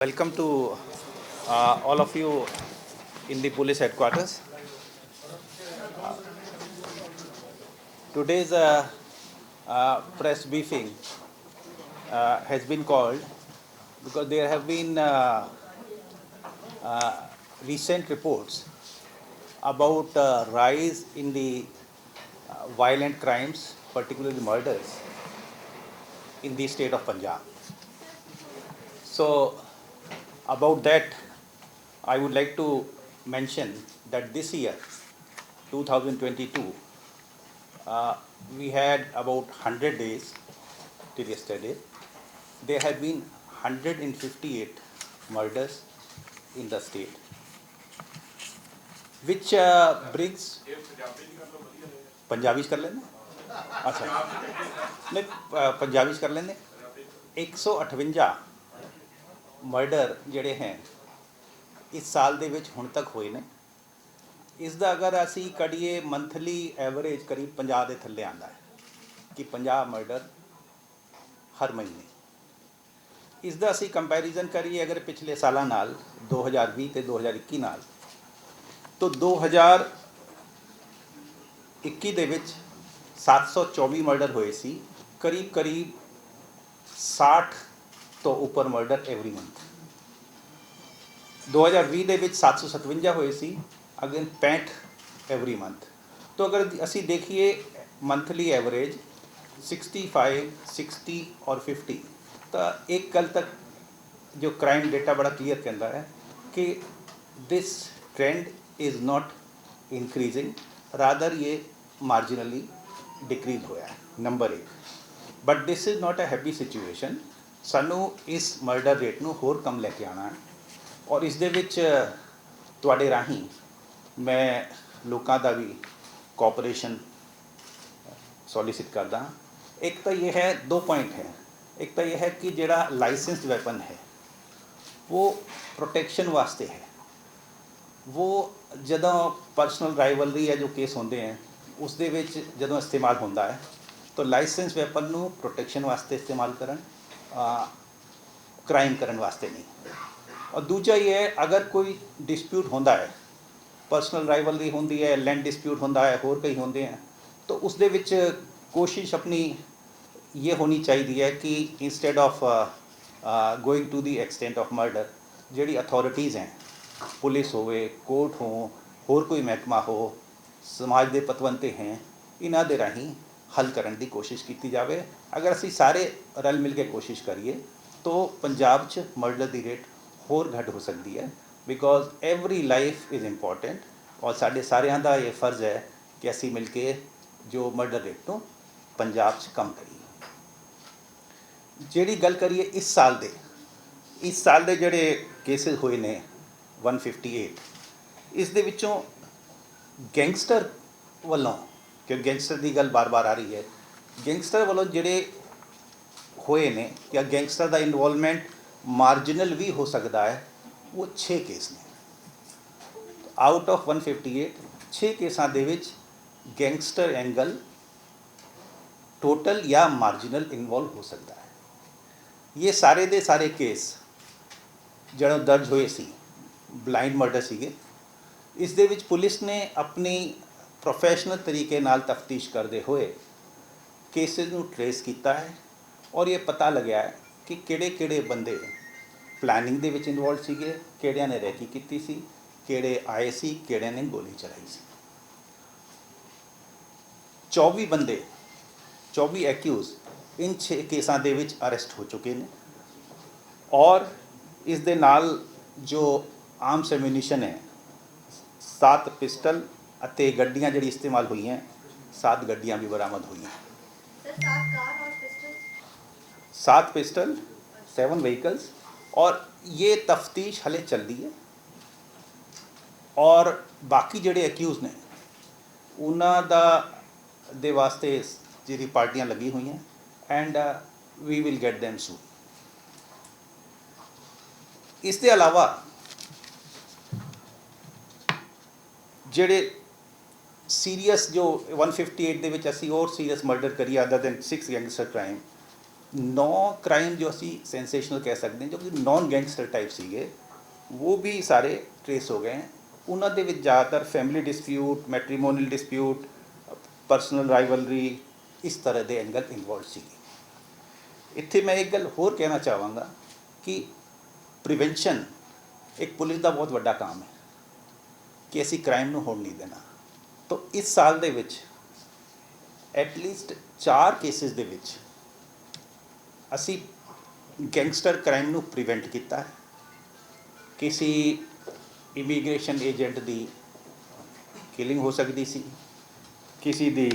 Welcome to all of you in the police headquarters. Today's press briefing has been called because there have been recent reports about rise in the violent crimes, particularly murders, in the state of Punjab. So, about that, I would like to mention that this year, 2022, we had about 100 days till yesterday. There have been 158 murders in the state, which brings Punjabi कर लेंगे अच्छा नहीं पंजाबी कर लेंगे 158 murder ਜਿਹੜੇ ਹੈ ਇਸ ਸਾਲ ਦੇ ਵਿੱਚ ਹੁਣ ਤੱਕ ਹੋਏ ਨੇ। ਇਸ ਦਾ ਅਗਰ ਅਸੀਂ ਕੜੀਏ ਮੰਥਲੀ ਐਵਰੇਜ ਕਰੀਬ 50 ਦੇ ਥੱਲੇ ਆਉਂਦਾ ਹੈ ਕਿ 50 ਮਰਡਰ ਹਰ ਮਹੀਨੇ। ਇਸ ਦਾ ਅਸੀਂ ਕੰਪੈਰੀਜ਼ਨ ਕਰੀਏ ਅਗਰ ਪਿਛਲੇ ਸਾਲਾਂ ਨਾਲ 2020 ਤੇ 2021 ਨਾਲ ਤਾਂ 2021 ਦੇ ਵਿੱਚ 724 ਮਰਡਰ ਹੋਏ ਸੀ, ਕਰੀਬ 60 ਤੋਂ ਉੱਪਰ ਮਰਡਰ ਐਵਰੀ ਮੰਥ। 2020 ਦੇ ਵਿੱਚ 757 ਹੋਏ ਸੀ, ਅਗੇਨ 65 ਐਵਰੀ ਮੰਥ। तो अगर असी देखिए मंथली एवरेज 65, 60 और 50, तो एक कल तक जो क्राइम डेटा बड़ा क्लियर कहता है कि this trend is not increasing, rather ये मार्जिनली डिक्रीज होया है, नंबर एक। But this is not a happy situation. सानू इस मर्डर रेट नू होर कम लैके आना है और इस दे विच तुहाडे राहीं मैं लोकां दा भी कोऑपरेशन सॉलिसिट करदा। एक तो ये है, दो पॉइंट है। एक तो ये है कि जेड़ा लाइसेंस्ड वैपन है वो प्रोटेक्शन वास्ते है, वो जदों पर्सनल राइवलरी या जो केस होंदे हैं उस दे विच जदों इस्तेमाल होंदा है तो लाइसेंस वैपन नू प्रोटेक्शन वास्ते इस्तेमाल करन, क्राइम करन वास्ते नहीं। और दूजा ये है अगर कोई डिस्प्यूट होंदा है, पर्सनल राइवलरी होंदी है, लैंड डिस्प्यूट होंदा है, होर कई होंदे हैं, तो उस दे विच कोशिश अपनी ये होनी चाहिए है कि instead of going to the extent of murder, जेड़ी अथॉरिटीज़ हैं, पुलिस होवे, कोर्ट हो, होर कोई महकमा हो, समाज दे पतवंते हैं, इन्हां दे राहीं हल करन दी कोशिश की जाए। अगर असी सारे रल मिल के कोशिश करिए तो पंजाब च मर्डर दी रेट होर घट हो सकती है, because every life is important और साढ़े सारिਆਂ ਦਾ ये फर्ज है कि असी मिल के जो मर्डर रेट ਨੂੰ पंजाब च कम करिए। ਜਿਹੜੀ ਗੱਲ करिए इस साल ਦੇ ਜਿਹੜੇ केसिस ਹੋਏ ਨੇ 158, ਇਸ ਦੇ ਵਿੱਚੋਂ ਗੈਂਗਸਟਰ ਵੱਲੋਂ, ਕਿ ਗੈਂਗਸਟਰ ਦੀ ਗੱਲ ਬਾਰ-ਬਾਰ ਆ ਰਹੀ ਹੈ, ਗੈਂਗਸਟਰ ਵੱਲੋਂ ਜਿਹੜੇ ਹੋਏ ਨੇ ਜਾਂ ਗੈਂਗਸਟਰ ਦਾ ਇਨਵੋਲਵਮੈਂਟ मार्जिनल भी हो सकता है, वो 6 केस ने। आउट ऑफ 158 6 केसां दे विच गैंगस्टर एंगल टोटल या मार्जिनल इन्वॉल्व हो सकता है। ये सारे दे सारे केस जो दर्ज होए सी ब्लाइंड मर्डर सीगे। इस दे विच पुलिस ने अपनी प्रोफैशनल तरीके नाल तफ्तीश करते हुए केसिस नूं ट्रेस किया है और ये पता लग्या है कि किहड़े बंदे प्लैनिंग दे विच इन्वॉल्व सीगे, किहड़ियां ने रैकी कीती सी, किहड़े आए सी, किहड़ियां ने गोली चलाई सी। 24 बंदे 24 एक्यूज़ इन 6 केसां दे विच अरेस्ट हो चुके हैं और इस दे नाल जो आर्म्स एम्यूनीशन है 7 पिस्टल अते गड्डियां जिहड़ी इस्तेमाल हुई हैं 7 गड्डियां भी बरामद हुई हैं। 7 पिस्टल 7 व्हीकल्स और ये तफ्तीश हले चल रही है और बाकी जिहड़े एक्यूज़ ने उन्हां दा दे वास्ते जिहड़ी पार्टियां लगी हुई हैं and we will get them soon. इस दे अलावा जिहड़े सीरीयस जो 158 दे विच असी और सीरीयस मर्डर करिए other than 6 gangster crime, 9 crime ਜੋ ਅਸੀਂ ਸੈਂਸੇਸ਼ਨਲ ਕਹਿ ਸਕਦੇ ਹਾਂ, ਜੋ ਕਿ ਨੌਨ ਗੈਂਗਸਟਰ ਟਾਈਪ ਸੀਗੇ, ਉਹ ਵੀ ਸਾਰੇ ਟ੍ਰੇਸ ਹੋ ਗਏ हैं। ਉਹਨਾਂ ਦੇ ਵਿੱਚ ਜ਼ਿਆਦਾਤਰ family dispute, matrimonial dispute, personal rivalry, ਇਸ ਤਰ੍ਹਾਂ ਦੇ ਐਂਗਲ ਇਨਵੋਲਵ ਸੀਗੇ। ਇੱਥੇ ਮੈਂ ਇੱਕ ਗੱਲ ਹੋਰ ਕਹਿਣਾ ਚਾਹਾਂਗਾ ਕਿ ਪ੍ਰੀਵੈਂਸ਼ਨ ਇੱਕ ਪੁਲਿਸ ਦਾ ਬਹੁਤ ਵੱਡਾ ਕੰਮ ਹੈ ਕਿ ਅਸੀਂ ਕ੍ਰਾਈਮ ਨੂੰ ਹੋਣ ਨਹੀਂ ਦੇਣਾ। ਤਾਂ ਇਸ ਸਾਲ ਦੇ ਵਿੱਚ ਐਟਲੀਸਟ 4 ਕੇਸਿਸ ਦੇ ਵਿੱਚ ਅਸੀਂ ਗੈਂਗਸਟਰ ਕ੍ਰਾਈਮ ਨੂੰ ਪ੍ਰੀਵੈਂਟ ਕੀਤਾ ਹੈ। ਕਿਸੇ ਇਮੀਗ੍ਰੇਸ਼ਨ ਏਜੰਟ ਦੀ ਕਿਲਿੰਗ ਹੋ ਸਕਦੀ ਸੀ, ਕਿਸੇ ਦੀ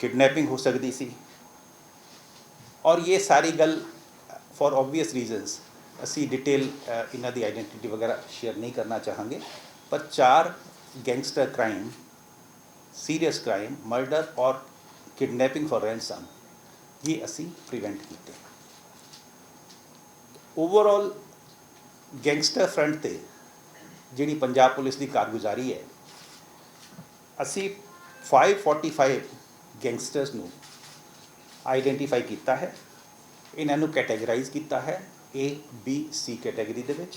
ਕਿਡਨੈਪਿੰਗ ਹੋ ਸਕਦੀ ਸੀ, ਔਰ ਇਹ ਸਾਰੀ ਗੱਲ ਫॉर ऑब्वियस रीजंस ਅਸੀਂ डिटेल ਇਹਨਾਂ ਦੀ आइडेंटिटी वगैरह शेयर नहीं करना चाहेंगे, पर 4 gangster crime, serious crime, murder और किडनैपिंग फॉर रैंसम ये असी प्रिवेंट किए। ओवरऑल गैंगस्टर फ्रंट ते जिहड़ी पंजाब पुलिस की कारगुजारी है, असी 545 गैंगस्टर्स नूं आइडेंटिफाई किया है, इन्हों कैटेगराइज किया है A, B, C कैटेगरी दे विच।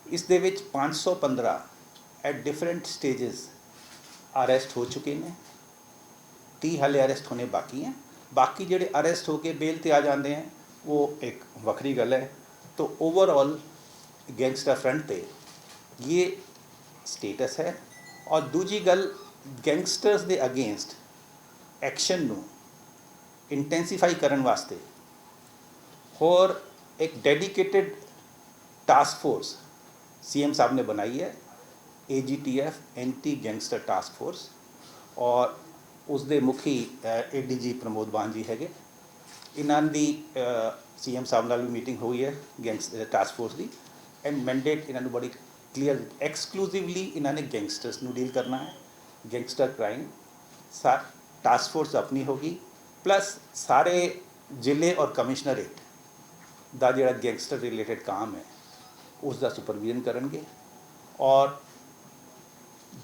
इस दे विच 515 एट डिफरेंट स्टेजेस अरेस्ट हो चुके हैं, 30 हाले अरेस्ट होने बाकी हैं। बाकी जिहड़े अरेस्ट होके बेल ते आ जाते हैं वो एक वक्री गल है। तो ओवरऑल गैंगस्टर फ्रंट ते ये स्टेटस है। और दूजी गल, गैंगस्टर्स दे अगेंस्ट एक्शन नूं इंटेंसीफाई करन वास्ते और एक डेडिकेटेड टास्क फोर्स CM साहब ने बनाई है, AGTF anti gangster task force, और उसके मुखी ADG प्रमोद बान जी है। इन्हां दी CM साहब नाल भी मीटिंग हुई है गैंगस्टर टास्क फोर्स की, एंड मैंडेट इन्होंने बड़ी क्लीयर, एक्सक्लूसिवली इन्होंने गैंगस्टर्स नूं डील करना है। गैंगस्टर क्राइम टास्क फोर्स अपनी होगी, प्लस सारे जिले और कमिश्नरेट ਦਾ ਜਿਹੜਾ गैंगस्टर रिलेटेड काम है उसका सुपरविजन करेंगे। और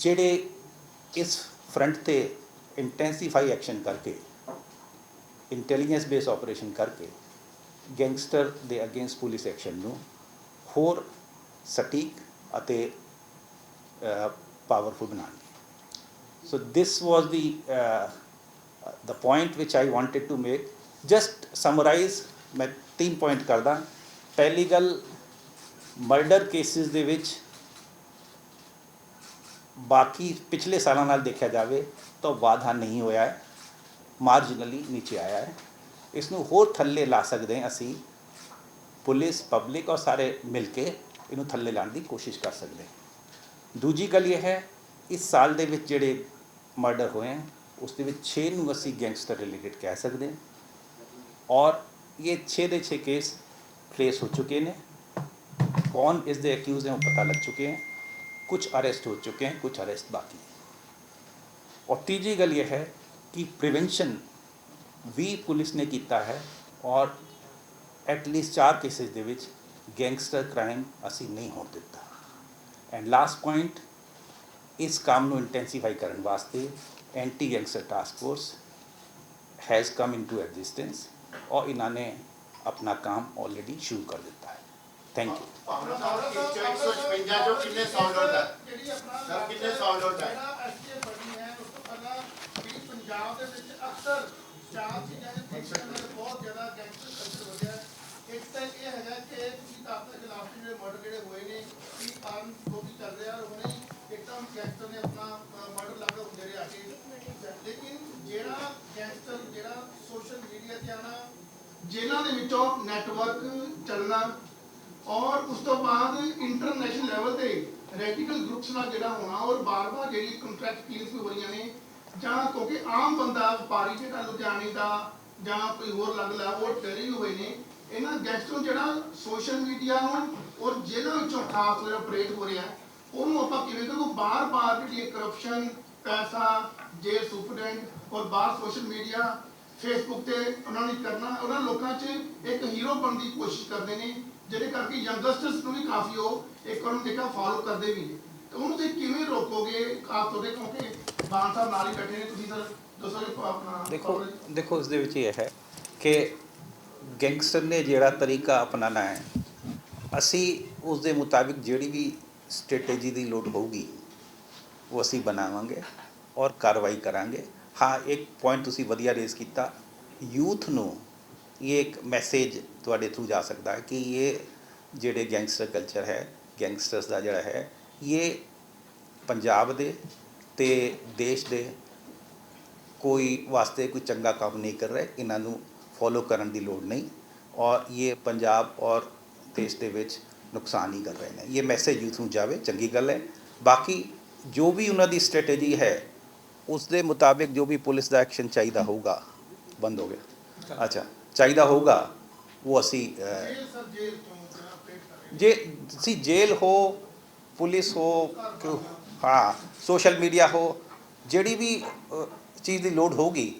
ਜਿਹੜੇ इस फ्रंट ते इंटेंसीफाई एक्शन करके, इंटैलीजेंस बेस ऑपरेशन करके गैंगस्टर दे अगेंस्ट पुलिस एक्शन ਨੂੰ ਹੋਰ सटीक ਅਤੇ पावरफुल बनाएंगे। So this was the point which I wanted to make. Just summarize, मैं 3 पॉइंट करदा। पहली गल, मर्डर केसिस दे विच बाकी पिछले सालों नाल देखा जाए तो वाधा नहीं होया है, मार्जिनली नीचे आया है। इसनूं होर थल्ले ला सकते हैं असी, पुलिस, पब्लिक और सारे मिल के इनू थल्ले लाने की कोशिश कर सकते हैं। दूजी गल ये है, इस साल दे विच जिहड़े मर्डर होए हैं उस दे विच 6 नूं असी गैंगस्टर रिलेटेड कह सकते हैं, और ये 6 दे 6 केस ट्रेस हो चुके हैं। कौन इस दे एक्यूज़ हैं वो पता लग चुके हैं, कुछ अरेस्ट हो चुके हैं, कुछ अरेस्ट बाकी हैं। और तीजी गल ये है कि प्रिवेंशन भी पुलिस ने किया है, और एटलीस्ट 4 केसेस दे विच गैंगस्टर क्राइम असी नहीं होण दिता। एंड लास्ट पॉइंट, इस काम नूं इंटेंसीफाई करने वास्ते anti gangster task force has come into existence, और इन्होंने अपना काम ऑलरेडी शुरू कर दिता है। Thank you. जेलों के विचों नैटवर्क चलना, और उस तो बाद इंटरनेशनल लैवल पे रेडिकल ग्रुप्स का जोड़ा होना, और बार बार जी कंट्रैक्ट किलिंग्स भी हो रही ने, जहाँ क्योंकि आम बंदा व्यापारी जो लुधियाने का जहाँ कोई होर अलग ला वो डरे हुए ने, इन्होंने गैंगस्टर जो सोशल मीडिया और जेलों विचों खास ऑपरेट हो रहा है, उन्होंने आप किवें करो, बार बार जी करप्शन, पैसा, जेल सुपरडेंट और बाहर सोशल मीडिया फेसबुक ते उन्होंने करना, उन्होंने लोगों च एक हीरो बनने की कोशिश करते हैं, जिहदे करके यंगस्टर्स को भी काफ़ी वो एक उन्होंने देखा फॉलो करते भी हैं। तो उन्होंने किवें रोकोगे खास तौर पर, क्योंकि बान साहब नाल ही बैठे ने, तुसीं सर दसो अपना। देखो देखो इस दे विच ये है कि ਗੈਂਗਸਟਰ ਨੇ ਜਿਹੜਾ ਤਰੀਕਾ ਅਪਣਾਉਣਾ ਹੈ, ਅਸੀਂ ਉਸ ਦੇ ਮੁਤਾਬਿਕ ਜਿਹੜੀ ਵੀ ਸਟ੍ਰੈਟੇਜੀ ਦੀ ਲੋੜ ਹੋਊਗੀ ਉਹ ਅਸੀਂ ਬਣਾਵਾਂਗੇ ਔਰ ਕਾਰਵਾਈ ਕਰਾਂਗੇ। ਹਾਂ, ਇੱਕ ਪੁਆਇੰਟ ਤੁਸੀਂ ਵਧੀਆ ਰੇਜ਼ ਕੀਤਾ, ਯੂਥ ਨੂੰ ਇਹ ਇੱਕ ਮੈਸੇਜ ਤੁਹਾਡੇ ਥਰੂ ਜਾ ਸਕਦਾ ਹੈ ਕਿ ਇਹ ਜਿਹੜੇ ਗੈਂਗਸਟਰ ਕਲਚਰ ਹੈ, ਗੈਂਗਸਟਰਸ ਦਾ ਜਿਹੜਾ ਹੈ, ਇਹ ਪੰਜਾਬ ਦੇ ਤੇ ਦੇਸ਼ ਦੇ ਕੋਈ ਵਾਸਤੇ ਕੋਈ ਚੰਗਾ ਕੰਮ ਨਹੀਂ ਕਰ ਰਹੇ, ਇਹਨਾਂ ਨੂੰ ਫੋਲੋ ਕਰਨ ਦੀ ਲੋੜ ਨਹੀਂ ਔਰ ਇਹ ਪੰਜਾਬ ਔਰ ਦੇਸ਼ ਦੇ ਵਿੱਚ ਨੁਕਸਾਨ ਹੀ ਕਰ ਰਹੇ ਨੇ। ਇਹ ਮੈਸੇਜ ਯੂਥ ਨੂੰ ਜਾਵੇ, ਚੰਗੀ ਗੱਲ ਹੈ। ਬਾਕੀ ਜੋ ਵੀ ਉਹਨਾਂ ਦੀ ਸਟ੍ਰੈਟੇਜੀ ਹੈ ਉਸ ਦੇ ਮੁਤਾਬਿਕ ਜੋ ਵੀ ਪੁਲਿਸ ਦਾ ਐਕਸ਼ਨ ਚਾਹੀਦਾ ਹੋਊਗਾ, ਬੰਦ ਹੋ ਗਿਆ, ਅੱਛਾ ਚਾਹੀਦਾ ਹੋਊਗਾ ਉਹ ਅਸੀਂ ਇਹ ਸਰ ਜੇਲ੍ਹ ਤੋਂ ਜਿਹੜਾ ਅਪਡੇਟ ਕਰ ਰਹੇ ਜੇ ਤੁਸੀਂ ਜੇਲ੍ਹ ਹੋ, ਪੁਲਿਸ ਹੋ, ਹਾਂ ਸੋਸ਼ਲ ਮੀਡੀਆ ਹੋ, ਜਿਹੜੀ ਵੀ ਚੀਜ਼ ਦੀ ਲੋੜ ਹੋਊਗੀ,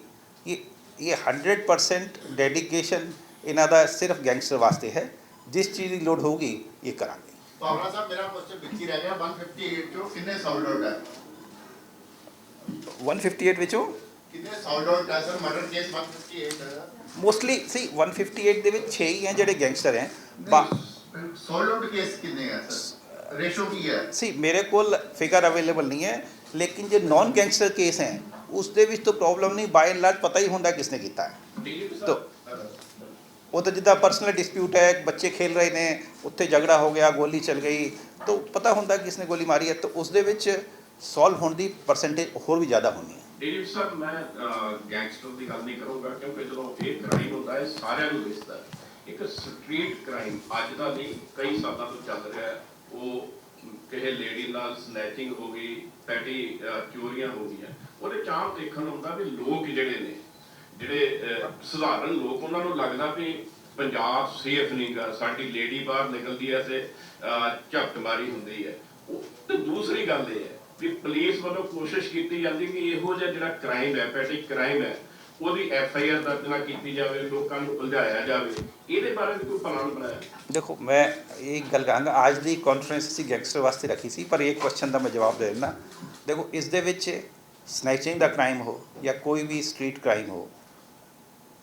ਇਹ 100% ਡੈਡੀਕੇਸ਼ਨ ਇਹਨਾਂ ਦਾ ਸਿਰਫ ਗੈਂਗਸਟਰ ਵਾਸਤੇ ਹੈ। ਜਿਸ ਚੀਜ਼ ਦੀ ਲੋੜ ਹੋਊਗੀ ਇਹ ਕਰਾਂਗੇ। ਪਾਵਰਾ ਸਾਹਿਬ, ਮੇਰਾ ਕੁਐਸਚਨ ਵਿੱਚ ਹੀ ਰਹਿ ਗਿਆ, 158 ਚੋਂ ਕਿੰਨੇ ਸੌਲਡ ਆਊਟ ਹੈ? 158 ਵਿੱਚੋਂ ਕਿੰਨੇ ਸੌਲਡ ਆਊਟ ਹੈ ਸਰ? ਮਰਡਰ ਕੇਸ 158 ਹੈ। ਮੋਸਟਲੀ ਸੀ 158 ਦੇ ਵਿੱਚ 6 ਹੀ ਹੈ ਜਿਹੜੇ ਗੈਂਗਸਟਰ ਹੈ। ਸੌਲਡ ਆਊਟ ਕੇਸ ਕਿੰਨੇ ਹੈ ਸਰ? ਰੇਸ਼ੋ ਕੀ ਹੈ? ਸੀ ਮੇਰੇ ਕੋਲ ਫਿਗਰ ਅਵੇਲੇਬਲ ਨਹੀਂ ਹੈ, ਲੇਕਿਨ ਜੇ ਨॉन ਗੈਂਗਸਟਰ ਕੇਸ ਹੈ ਉਸ ਦੇ ਵਿੱਚ ਤਾਂ ਪ੍ਰੋਬਲਮ ਨਹੀਂ, ਬਾਈ ਐਂਡ ਲਾਰਜ ਪਤਾ ਹੀ ਹੁੰਦਾ ਕਿਸਨੇ ਕੀਤਾ ਹੈ। ਤਾਂ ਉਹ ਤਾਂ ਜਿੱਦਾਂ ਪਰਸਨਲ ਡਿਸਪਿਊਟ ਹੈ, ਬੱਚੇ ਖੇਲ ਰਹੇ ਨੇ, ਉੱਥੇ ਝਗੜਾ ਹੋ ਗਿਆ, ਗੋਲੀ ਚੱਲ ਗਈ, ਤਾਂ ਪਤਾ ਹੁੰਦਾ ਕਿਸਨੇ ਗੋਲੀ ਮਾਰੀ ਹੈ, ਤਾਂ ਉਸ ਦੇ ਵਿੱਚ ਸੋਲਵ ਹੋਣ ਦੀ ਪਰਸੈਂਟੇਜ ਹੋਰ ਵੀ ਜ਼ਿਆਦਾ ਹੋਣੀ ਹੈ। ਡੀਜੀ ਸਾਹਿਬ, ਮੈਂ ਗੈਂਗਸਟਰ ਦੀ ਗੱਲ ਨਹੀਂ ਕਰੂੰਗਾ ਕਿਉਂਕਿ ਜਦੋਂ ਇਹ ਕ੍ਰਾਈਮ ਹੁੰਦਾ ਹੈ ਸਾਰਿਆਂ ਨੂੰ ਦਿਸਦਾ ਹੈ। ਇੱਕ ਸਟਰੀਟ ਕ੍ਰਾਈਮ ਅੱਜ ਦਾ ਨਹੀਂ, ਕਈ ਸਾਲਾਂ ਤੋਂ ਚੱਲ ਰਿਹਾ ਹੈ। ਉਹ ਕਿਸੇ ਲੇਡੀ ਨਾਲ ਸਨੈਚਿੰਗ ਹੋ ਗਈ, ਪੈਟੀ ਚੋਰੀਆਂ ਹੋ ਗਈਆਂ, ਉਹਦੇ ਚਾਮ ਦੇਖਣ ਨੂੰ ਹੁੰਦਾ ਵੀ ਲੋਕ ਜਿਹੜੇ ਨੇ, ਜਿਹੜੇ ਸਧਾਰਨ ਲੋਕ, ਉਹਨਾਂ ਨੂੰ ਲੱਗਦਾ ਵੀ ਪੰਜਾਬ ਸੇਫ ਨਹੀਂ ਗਾ, ਸਾਡੀ ਲੇਡੀ ਬਾਹਰ ਨਿਕਲਦੀ ਹੈ ਤੇ ਝਪਟ ਮਾਰੀ ਹੁੰਦੀ ਹੈ। ਉਹ ਤੇ ਦੂਸਰੀ ਗੱਲ ਇਹ ਹੈ ਵੀ ਪੁਲਿਸ ਵੱਲੋਂ ਕੋਸ਼ਿਸ਼ ਕੀਤੀ ਜਾਂਦੀ ਕਿ ਇਹੋ ਜਿਹਾ ਜਿਹੜਾ ਕ੍ਰਾਈਮ ਹੈ, ਪੈਟੀ ਕ੍ਰਾਈਮ ਹੈ, ਉਹਦੀ FIR ਦਰਜ ਨਾ ਕੀਤੀ ਜਾਵੇ, ਲੋਕਾਂ ਨੂੰ ਉਲਝਾਇਆ ਜਾਵੇ। ਇਹਦੇ ਬਾਰੇ ਵੀ ਕੋਈ ਪਲਾਨ ਬਣਾਇਆ? ਦੇਖੋ, ਮੈਂ ਇਹ ਗੱਲ ਕਹਾਂਗਾ, ਅੱਜ ਦੀ ਕਾਨਫਰੰਸ ਅਸੀਂ ਗੈਂਗਸਟਰ ਵਾਸਤੇ ਰੱਖੀ ਸੀ, ਪਰ ਇੱਕ ਕੁਐਸਚਨ ਦਾ ਮੈਂ ਜਵਾਬ ਦੇ ਦਿੰਦਾ। ਦੇਖੋ, ਇਸ ਦੇ ਵਿੱਚ ਸਨੈਚਿੰਗ ਦਾ ਕ੍ਰਾਈਮ ਹੋ ਜਾਂ ਕੋਈ ਵੀ ਸਟਰੀਟ ਕ੍ਰਾਈਮ ਹੋ,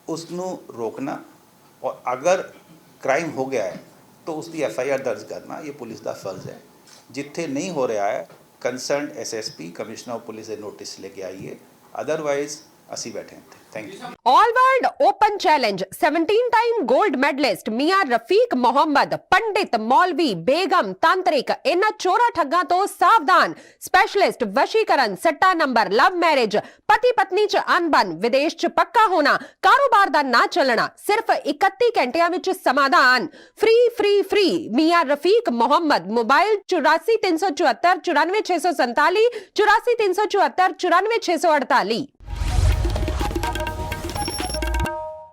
ਉਸ ਨੂੰ ਰੋਕਣਾ ਔਰ ਅਗਰ ਕ੍ਰਾਈਮ ਹੋ ਗਿਆ ਹੈ ਤਾਂ ਉਸ ਦੀ FIR ਦਰਜ ਕਰਨਾ ਇਹ ਪੁਲਿਸ ਦਾ ਫਰਜ਼ ਹੈ। ਜਿੱਥੇ ਨਹੀਂ ਹੋ ਰਿਹਾ ਹੈ, concerned SSP commissioner of police ਦੇ ਨੋਟਿਸ ਲੈ ਕੇ ਆਈਏ, ਅਦਰਵਾइज ਅਸੀਂ ਬੈਠੇ ਹਾਂ। Thank you. All world open challenge 17-टाइम गोल्ड मेडलिस्ट मियां रफीक मोहम्मद, पंडित, मौलवी, बेगम, तांत्रिक, इन्हां चोरा ठग्गां तो सावधान। स्पेशलिस्ट वशीकरण, सट्टा नंबर, लव मैरिज, पति पत्नी च अनबन, विदेश च पक्का होना, कारोबार दा ना चलना, सिर्फ 31 घंटियां विच समाधान। फ्री फ्री फ्री मियां रफीक मोहम्मद। मोबाइल 84 374 94 647, 84 374 94 648।